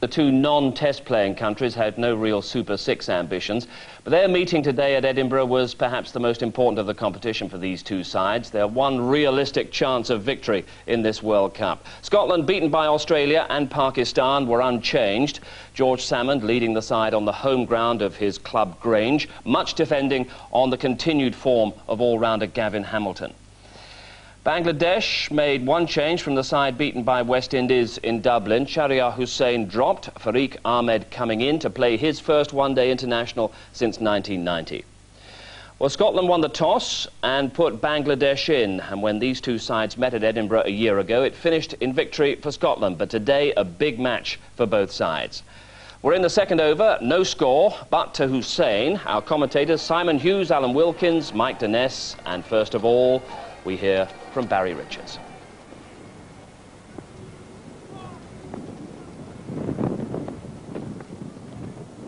The two non-test playing countries had no real Super Six ambitions, but their meeting today at Edinburgh was perhaps the most important of the competition for these two sides. Their one realistic chance of victory in this World Cup. Scotland, beaten by Australia, and Pakistan were unchanged. George Salmond leading the side on the home ground of his club Grange, much defending on the continued form of all-rounder Gavin Hamilton. Bangladesh made one change from the side beaten by West Indies in Dublin. Shahriar Hussain dropped, Farid Ahmed coming in to play his first one-day international since 1990. Well, Scotland won the toss and put Bangladesh in, and when these two sides met at Edinburgh a year ago, it finished in victory for Scotland, but today a big match for both sides. We're in the second over, no score, but to Hussain, our commentators Simon Hughes, Alan Wilkins, Mike Denness, and first of all, we hear from Barry Richards.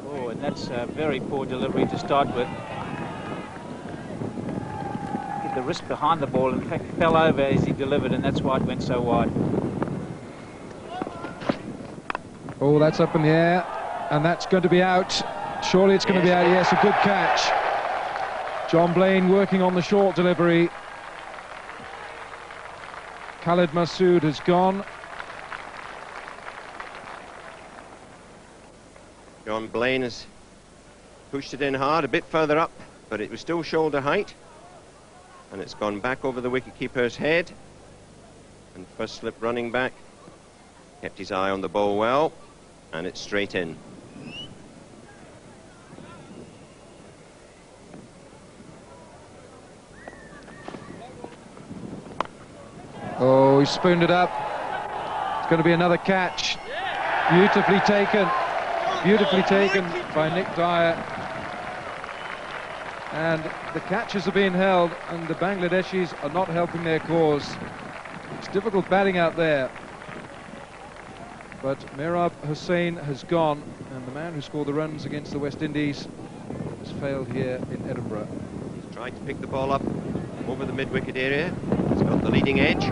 Oh, and that's a very poor delivery to start with. Get the wrist behind the ball, in fact, fell over as he delivered, and that's why it went so wide. Oh, that's up in the air, and that's going to be out. Surely it's going to be out. Yes, a good catch. John Blaine working on the short delivery. Khalid Masood has gone. John Blaine has pushed it in hard, a bit further up, but it was still shoulder height. And it's gone back over the wicketkeeper's head. And first slip running back. Kept his eye on the ball well, and it's straight in. Oh, he spooned it up. It's going to be another catch. Beautifully taken by Nick Dyer. And the catches are being held, and the Bangladeshis are not helping their cause. It's difficult batting out there. But Mirab Hussain has gone, and the man who scored the runs against the West Indies has failed here in Edinburgh. He's tried to pick the ball up over the mid-wicket area. He's got the leading edge.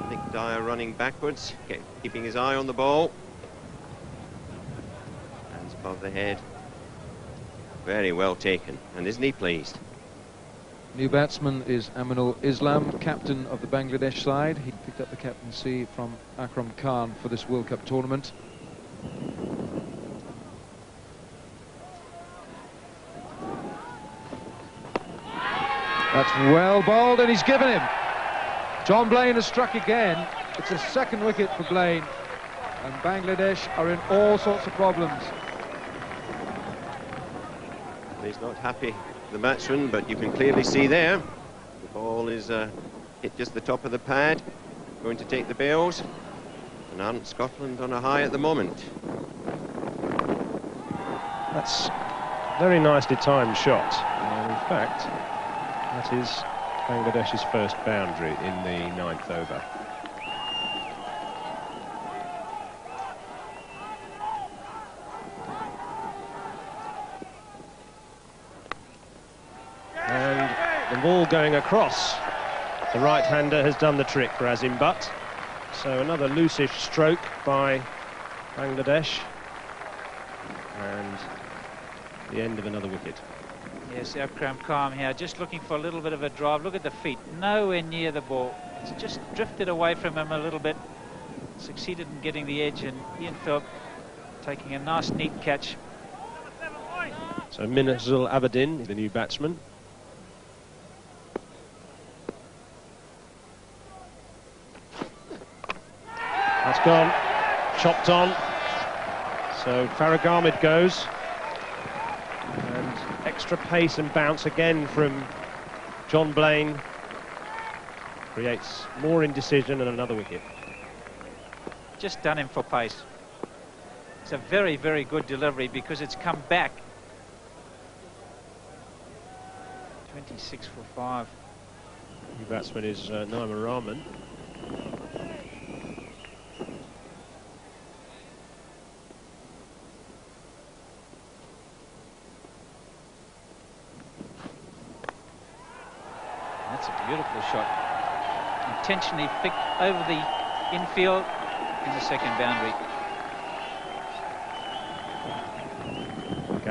Nick Dyer running backwards, keeping his eye on the ball. Hands above the head. Very well taken, and isn't he pleased? New batsman is Aminul Islam, captain of the Bangladesh side. He picked up the captaincy from Akram Khan for this World Cup tournament. That's well bowled, and he's given him. John Blaine has struck again. It's a second wicket for Blaine, and Bangladesh are in all sorts of problems. He's not happy, the batsman, but you can clearly see there the ball is hit just the top of the pad, going to take the bails, and aren't Scotland on a high at the moment? That's a very nicely timed shot, and in fact that is Bangladesh's first boundary in the 9th over. And the ball going across. The right-hander has done the trick for Azim Butt. So another loosish stroke by Bangladesh. And the end of another wicket. Yes, Akram Khan here, just looking for a little bit of a drive. Look at the feet, nowhere near the ball. It's just drifted away from him a little bit. Succeeded in getting the edge, and Ian Philp taking a nice, neat catch. So Minazul Abedin, the new batsman. That's gone, chopped on. So Farid Ahmed goes. And extra pace and bounce again from John Blaine creates more indecision and another wicket. Just done him for pace. It's a very, very good delivery because it's come back. 26 for 5. New batsman is Naima Rahman. That's a beautiful shot. Intentionally picked over the infield in the second boundary.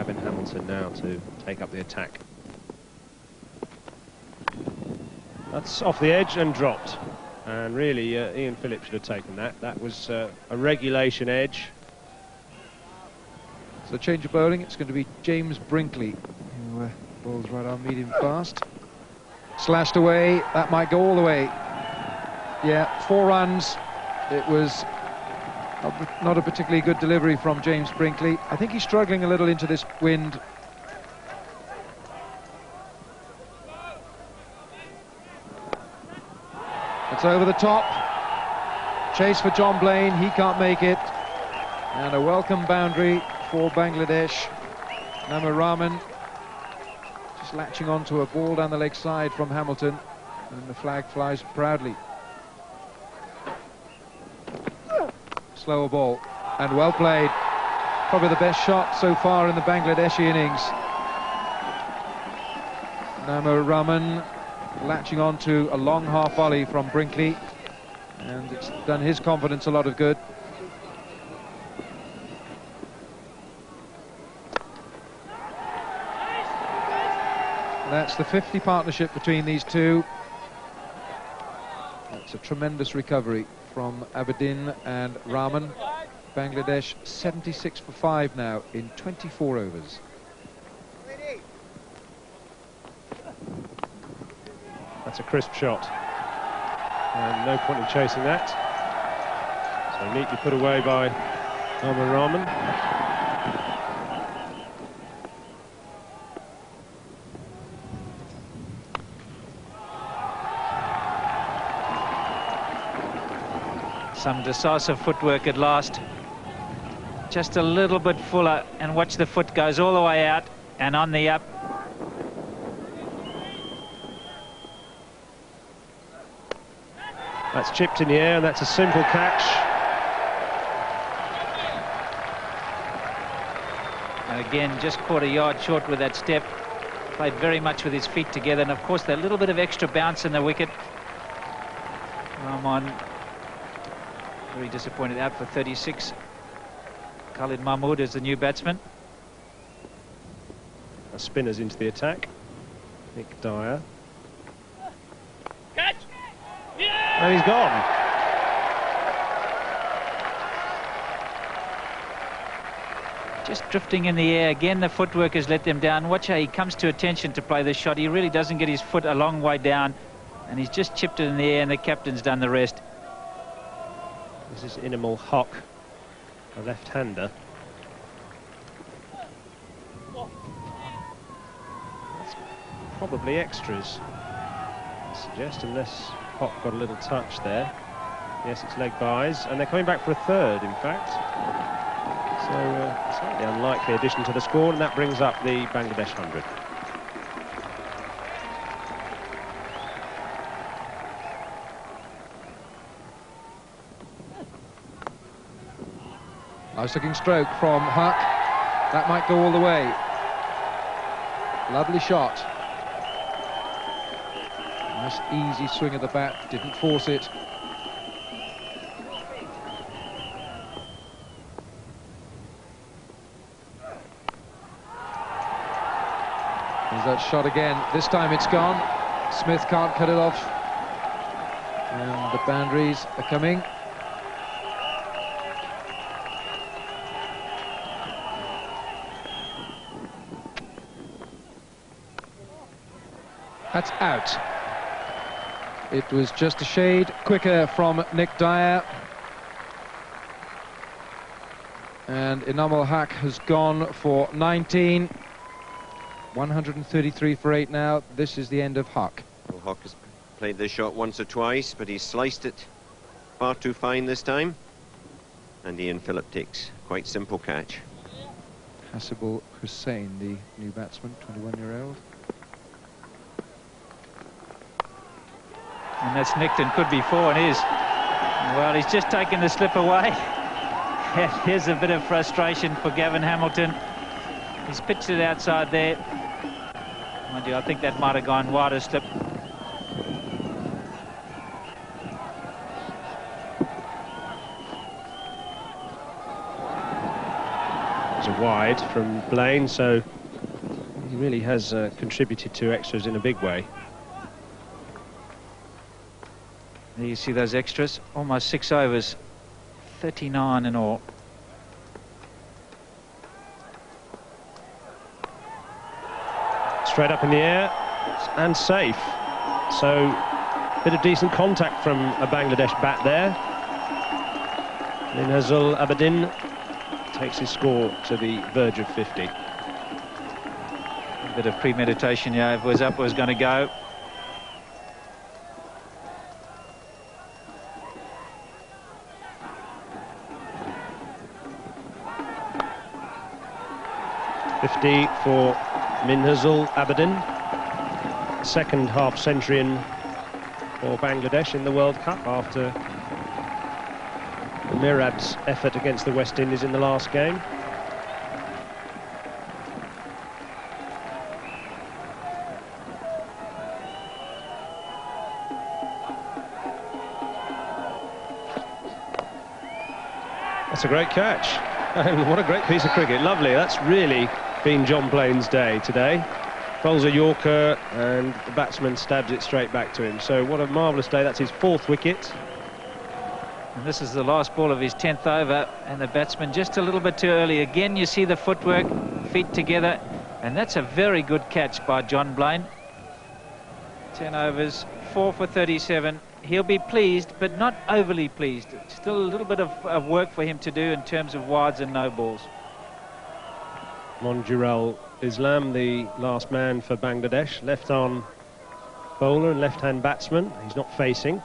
Gavin Hamilton now to take up the attack. That's off the edge and dropped. And really, Ian Phillips should have taken that. That was a regulation edge. So change of bowling, it's going to be James Brinkley, who bowls right on medium fast. Slashed away, that might go all the way. Yeah, 4 runs. It was not a particularly good delivery from James Brinkley. I think he's struggling a little into this wind. It's over the top. Chase for John Blaine, he can't make it. And a welcome boundary for Bangladesh. Nama Rahman just latching onto a ball down the leg side from Hamilton, and the flag flies proudly. Slower ball, and well played. Probably the best shot so far in the Bangladeshi innings. Nama Rahman latching on to a long half volley from Brinkley, and it's done his confidence a lot of good. That's the 50 partnership between these two. That's a tremendous recovery from Aberdeen and Rahman. Bangladesh 76 for 5 now in 24 overs. That's a crisp shot. And no point in chasing that. So neatly put away by Nama Rahman. Some decisive footwork at last. Just a little bit fuller, and watch the foot goes all the way out and on the up. That's chipped in the air, and that's a simple catch. And again, just caught a yard short with that step. Played very much with his feet together, and of course that little bit of extra bounce in the wicket. Rahman very disappointed, out for 36. Khalid Mahmood is the new batsman. Spinners into the attack. Nick Dyer. Catch! Yeah! And he's gone. Just drifting in the air. Again, the footwork has let them down. Watch how he comes to attention to play this shot. He really doesn't get his foot a long way down, and he's just chipped it in the air, and the captain's done the rest. This is Inamal Hock, a left-hander. That's probably extras, I suggest, unless Hock got a little touch there. Yes, it's leg byes, and they're coming back for a third, in fact. So, slightly unlikely addition to the score, and that brings up the Bangladesh 100. Nice looking stroke from Huck. That might go all the way. Lovely shot. Nice easy swing of the bat, didn't force it. There's that shot again. This time it's gone. Smith can't cut it off. And the boundaries are coming. That's out. It was just a shade quicker from Nick Dyer. And Inamal Haq has gone for 19. 133 for 8 now. This is the end of Huck. Well, Huck has played this shot once or twice, but he's sliced it far too fine this time. And Ian Phillip takes quite simple catch. Hasibul Hussain, the new batsman, 21-year-old. And that's nicked and could be 4, and is. Well, he's just taken the slip away. Here's a bit of frustration for Gavin Hamilton. He's pitched it outside there. Mind you, I think that might have gone wider slip. was a wide from Blaine, so he really has contributed to extras in a big way. There you see those extras, almost 6 overs, 39 in all. Straight up in the air and safe. So a bit of decent contact from a Bangladesh bat there. Minhazul Abedin takes his score to the verge of 50. A bit of premeditation, yeah, if it was up, it was going to go. .50 for Minhazul Abedin, second half-centurion for Bangladesh in the World Cup after Mirad's effort against the West Indies in the last game. That's a great catch, and what a great piece of cricket. Lovely. That's really been John Blaine's day today. Bowls a Yorker and the batsman stabs it straight back to him. So what a marvellous day. That's his 4th wicket. And this is the last ball of his 10th over, and the batsman just a little bit too early. Again, you see the footwork, feet together, and that's a very good catch by John Blaine. 10 overs, 4 for 37. He'll be pleased, but not overly pleased. Still a little bit of work for him to do in terms of wides and no balls. Monjurul Islam, the last man for Bangladesh, left-arm bowler and left-hand batsman. He's not facing.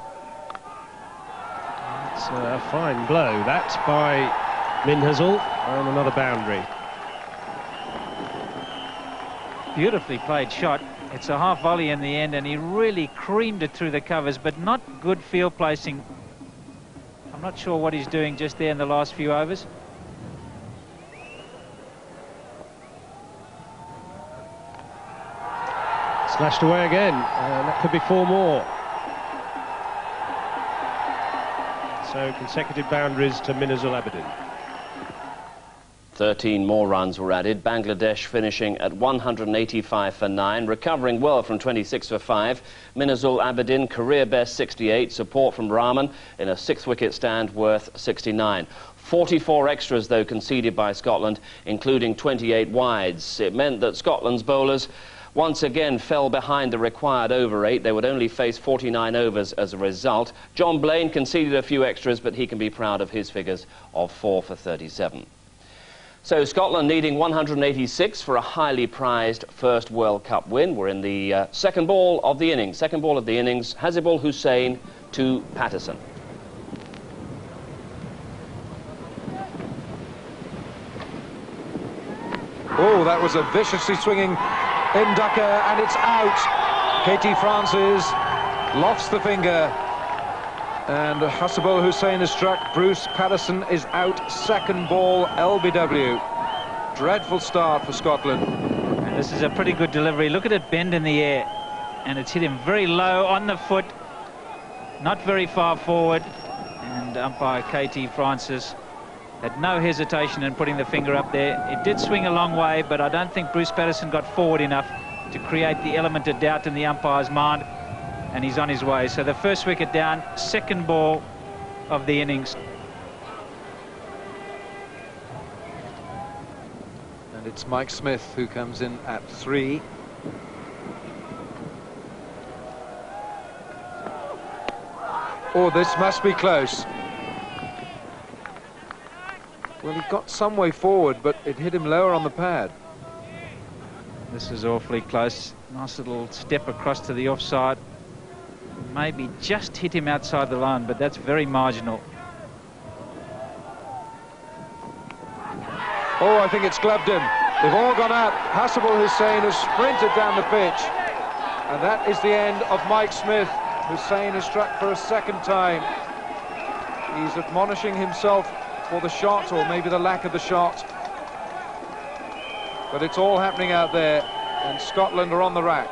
It's a fine blow, that, by Minhazul, and another boundary. Beautifully played shot. It's a half volley in the end, and he really creamed it through the covers, but not good field placing. I'm not sure what he's doing just there in the last few overs. Slashed away again, and that could be 4 more. So consecutive boundaries to Minhazul Abedin. 13 more runs were added. Bangladesh finishing at 185 for 9, recovering well from 26 for 5. Minhazul Abedin, career best 68, support from Rahman in a 6-wicket stand worth 69. 44 extras, though, conceded by Scotland, including 28 wides. It meant that Scotland's bowlers once again fell behind the required over 8. They would only face 49 overs as a result. John Blaine conceded a few extras, but he can be proud of his figures of 4 for 37. So Scotland needing 186 for a highly prized first World Cup win. We're in the second ball of the innings. Second ball of the innings, Hazibul Hussain to Patterson. Oh, that was a viciously swinging inducker, and it's out. Katie Francis lofts the finger, and Hazibul Hussain is struck. Bruce Patterson is out. Second ball, LBW. Dreadful start for Scotland. And this is a pretty good delivery. Look at it bend in the air, and it's hit him very low on the foot, not very far forward, and umpire Katie Francis had no hesitation in putting the finger up there. It did swing a long way, but I don't think Bruce Patterson got forward enough to create the element of doubt in the umpire's mind, and he's on his way. So the first wicket down, second ball of the innings. And it's Mike Smith who comes in at 3. Oh, this must be close. Well, he got some way forward, but it hit him lower on the pad. This is awfully close. Nice little step across to the offside. Maybe just hit him outside the line, but that's very marginal. Oh, I think it's gloved him. They've all gone out. Hazibul Hussain has sprinted down the pitch. And that is the end of Mike Smith. Hussain has struck for a second time. He's admonishing himself for the shot, or maybe the lack of the shot. But it's all happening out there, and Scotland are on the rack.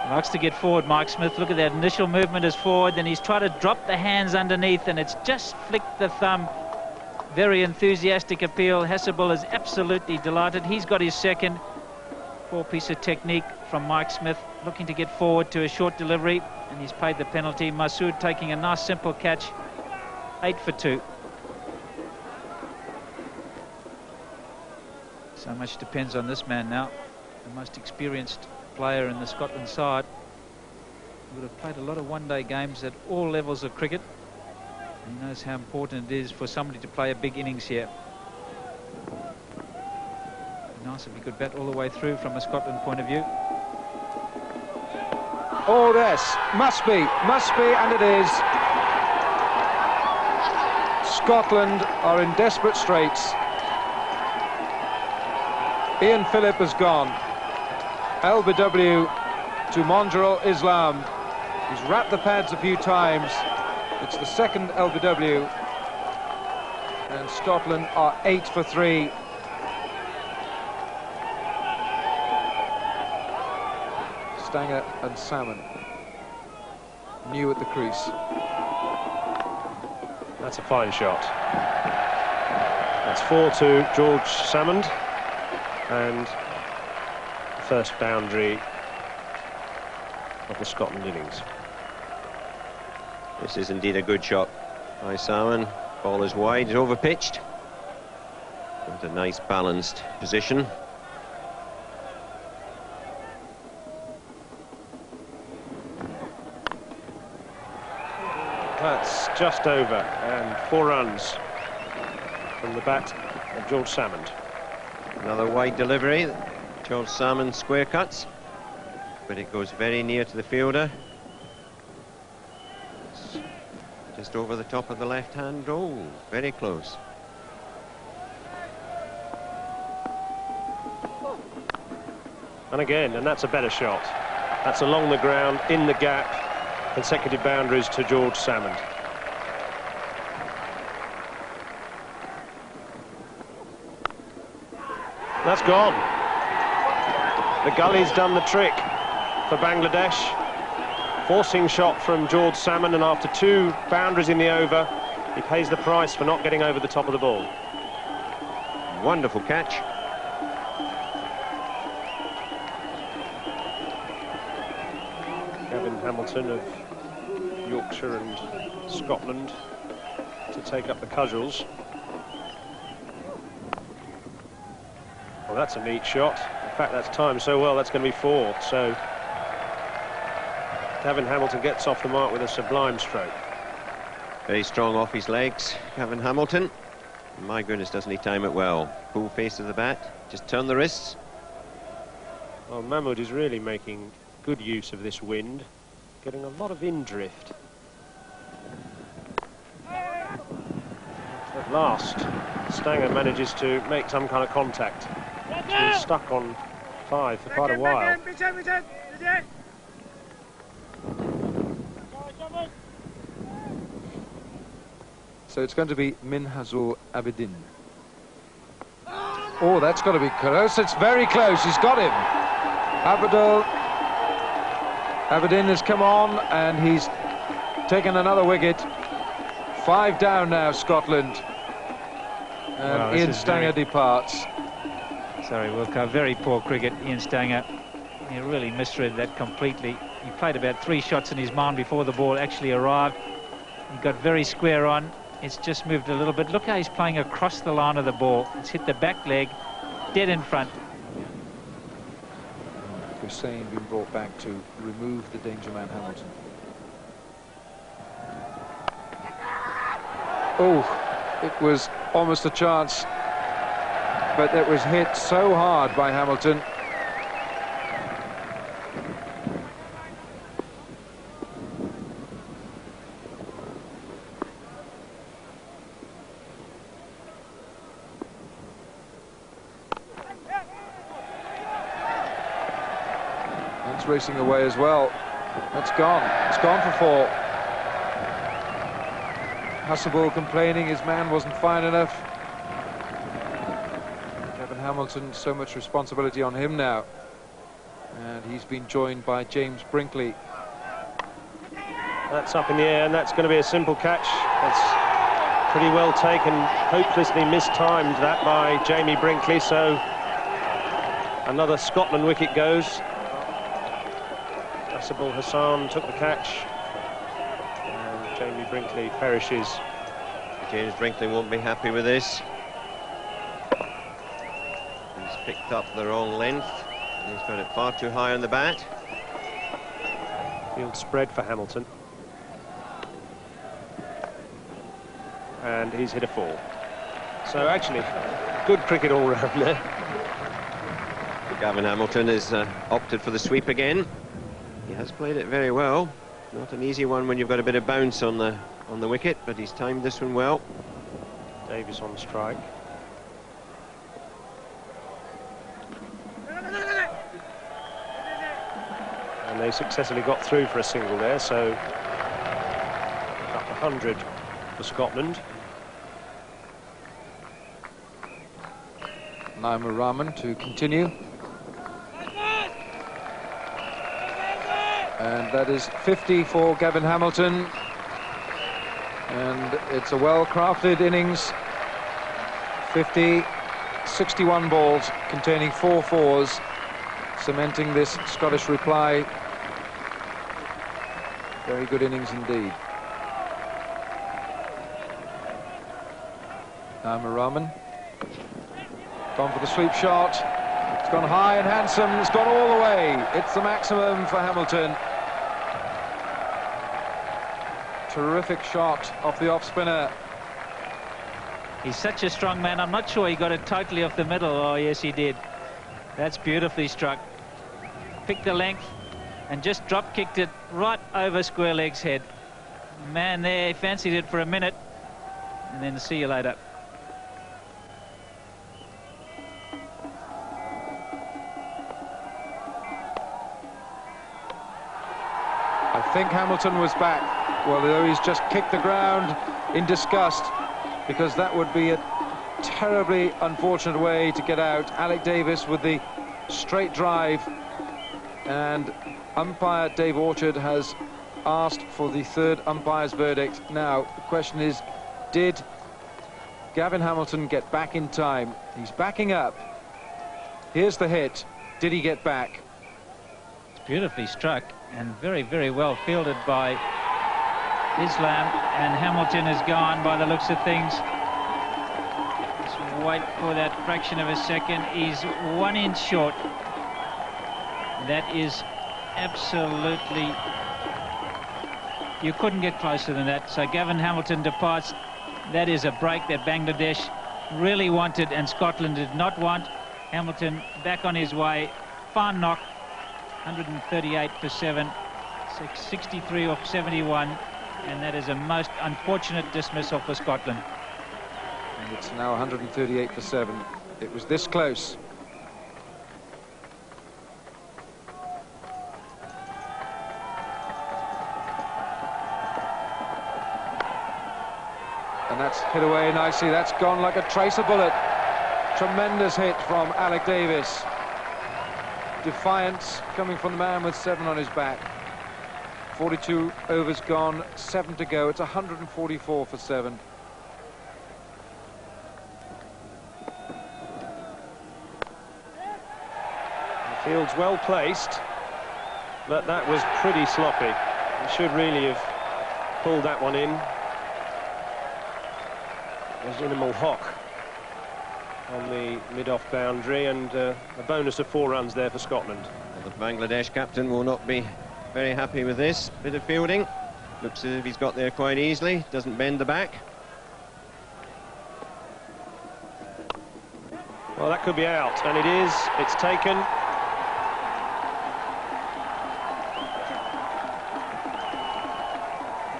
Likes to get forward, Mike Smith. Look at that initial movement is forward, then he's tried to drop the hands underneath, and it's just flicked the thumb Very enthusiastic appeal. Hasselbull is absolutely delighted. He's got his second. Poor piece of technique from Mike Smith, looking to get forward to a short delivery, and he's paid the penalty. Masood taking a nice simple catch. 8 for 2. So much depends on this man now, the most experienced player in the Scotland side. He would have played a lot of one-day games at all levels of cricket. He knows how important it is for somebody to play a big innings here. Nice if he could bat all the way through from a Scotland point of view. Oh, yes, must be, and it is. Scotland are in desperate straits. Ian Phillip has gone. LBW to Monjurul Islam. He's wrapped the pads a few times. It's the second LBW. And Scotland are 8 for 3. Stanger and Salmon new at the crease. That's a fine shot. That's 4 to George Salmond, and the first boundary of the Scotland innings. This is indeed a good shot by Salmon. Ball is wide, it's overpitched. It's a nice balanced position. That's just over, and 4 runs from the bat of George Salmond. Another wide delivery. George Salmon square cuts, but it goes very near to the fielder. It's just over the top of the left-hand roll. Very close. And again, and that's a better shot. That's along the ground, in the gap. Consecutive boundaries to George Salmond. That's gone. The gully's done the trick for Bangladesh. Forcing shot from George Salmond, and after 2 boundaries in the over, he pays the price for not getting over the top of the ball. Wonderful catch. Gavin Hamilton of Yorkshire and Scotland to take up the cudgels. Well, that's a neat shot. In fact, that's timed so well, that's going to be 4. So Gavin Hamilton gets off the mark with a sublime stroke. Very strong off his legs, Gavin Hamilton. My goodness, doesn't he time it well. Full face of the bat, just turn the wrists. Well, Mahmood is really making good use of this wind, getting a lot of in-drift. At last, Stanger manages to make some kind of contact. He's been stuck on 5 for quite a while. So it's going to be Minhazul Abedin. Oh, that's got to be close. It's very close. He's got him. Abedin has come on, and he's taken another wicket. 5 down now, Scotland. And Ian Stanger departs. Sorry, Wilco, very poor cricket, Ian Stanger. He really misread that completely. He played about 3 shots in his mind before the ball actually arrived. He got very square on. It's just moved a little bit. Look how he's playing across the line of the ball. It's hit the back leg, dead in front. Hussain been brought back to remove the danger man Hamilton. Oh, it was almost a chance, but it was hit so hard by Hamilton. That's racing away as well. That's gone. It's gone for 4. Hasselbull complaining his man wasn't fine enough. Kevin Hamilton, so much responsibility on him now. And he's been joined by James Brinkley. That's up in the air, and that's going to be a simple catch. That's Pretty well taken, hopelessly mistimed that by Jamie Brinkley, so another Scotland wicket goes. Asibul Hassan took the catch, and Jamie Brinkley perishes. James Brinkley won't be happy with this. He's picked up the wrong length. He's got it far too high on the bat. Field spread for Hamilton. And he's hit a 4. So actually, good cricket all round there. Gavin Hamilton has opted for the sweep again. He has played it very well. Not an easy one when you've got a bit of bounce on the wicket, but he's timed this one well. Davis on strike. And they successfully got through for a single there, so up 100 for Scotland. Naima Rahman to continue. And that is 50 for Gavin Hamilton. And it's a well-crafted innings. 50, 61 balls containing 4 fours, cementing this Scottish reply. Very good innings indeed. Naima Rahman. Gone for the sweep shot. It's gone high and handsome. It's gone all the way. It's the maximum for Hamilton. Terrific shot off the off-spinner. He's such a strong man. I'm not sure he got it totally off the middle. Oh, yes, he did. That's beautifully struck. Picked the length and just drop-kicked it right over square leg's head. Man there fancied it for a minute and then see you later. I think Hamilton was back. Well, though he's just kicked the ground in disgust, because that would be a terribly unfortunate way to get out. Alec Davis with the straight drive, and umpire Dave Orchard has asked for the third umpire's verdict. Now, the question is, did Gavin Hamilton get back in time? He's backing up. Here's the hit. Did he get back? It's beautifully struck and very, very well fielded by Islam, and Hamilton is gone by the looks of things. Just wait for that fraction of a second. He's 1 inch short. That is absolutely... You couldn't get closer than that. So Gavin Hamilton departs. That is a break that Bangladesh really wanted and Scotland did not want. Hamilton back on his way. Fine knock. 138 for 7. 63 off 71. And that is a most unfortunate dismissal for Scotland. And it's now 138 for 7. It was this close. And that's hit away nicely. That's gone like a tracer bullet. Tremendous hit from Alec Davis. Defiance coming from the man with 7 on his back. 42 overs gone, 7 to go. It's 144 for 7. The field's well placed, but that was pretty sloppy. He should really have pulled that one in. There's Inimal Hock on the mid-off boundary, and a bonus of 4 runs there for Scotland. Well, the Bangladesh captain will not be very happy with this bit of fielding. Looks as if he's got there quite easily. Doesn't bend the back. Well, that could be out, and it is. It's taken.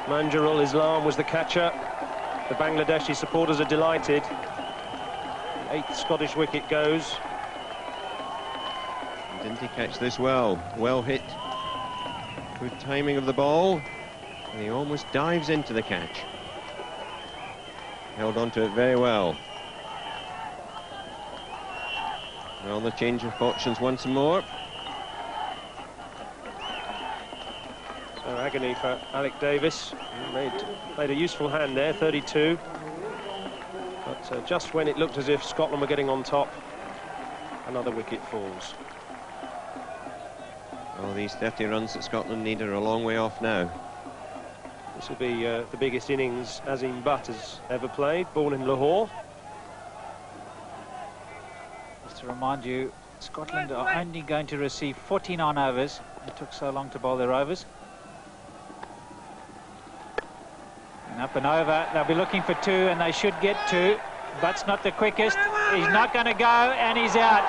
Manjurul Islam was the catcher. The Bangladeshi supporters are delighted. The 8th Scottish wicket goes. Didn't he catch this well? Well hit. Good timing of the ball. And he almost dives into the catch. Held on to it very well. Well, the change of fortunes once more. So agony for Alec Davis. He played a useful hand there, 32. So just when it looked as if Scotland were getting on top, another wicket falls. Oh, these 30 runs that Scotland need are a long way off now. This will be the biggest innings Azim Butt has ever played, born in Lahore. Just to remind you, Scotland are only going to receive 49 overs. It took so long to bowl their overs. And up and over, they'll be looking for 2, and they should get 2. Butt's not the quickest. He's not going to go, and he's out.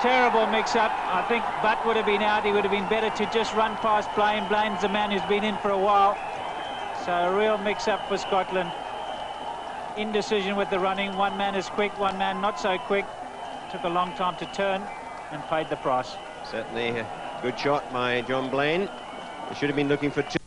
Terrible mix-up. I think Butt would have been out. He would have been better to just run past Blaine. Blaine's the man who's been in for a while. So a real mix-up for Scotland. Indecision with the running. One man is quick, one man not so quick. Took a long time to turn and paid the price. Certainly a good shot by John Blaine. He should have been looking for 2.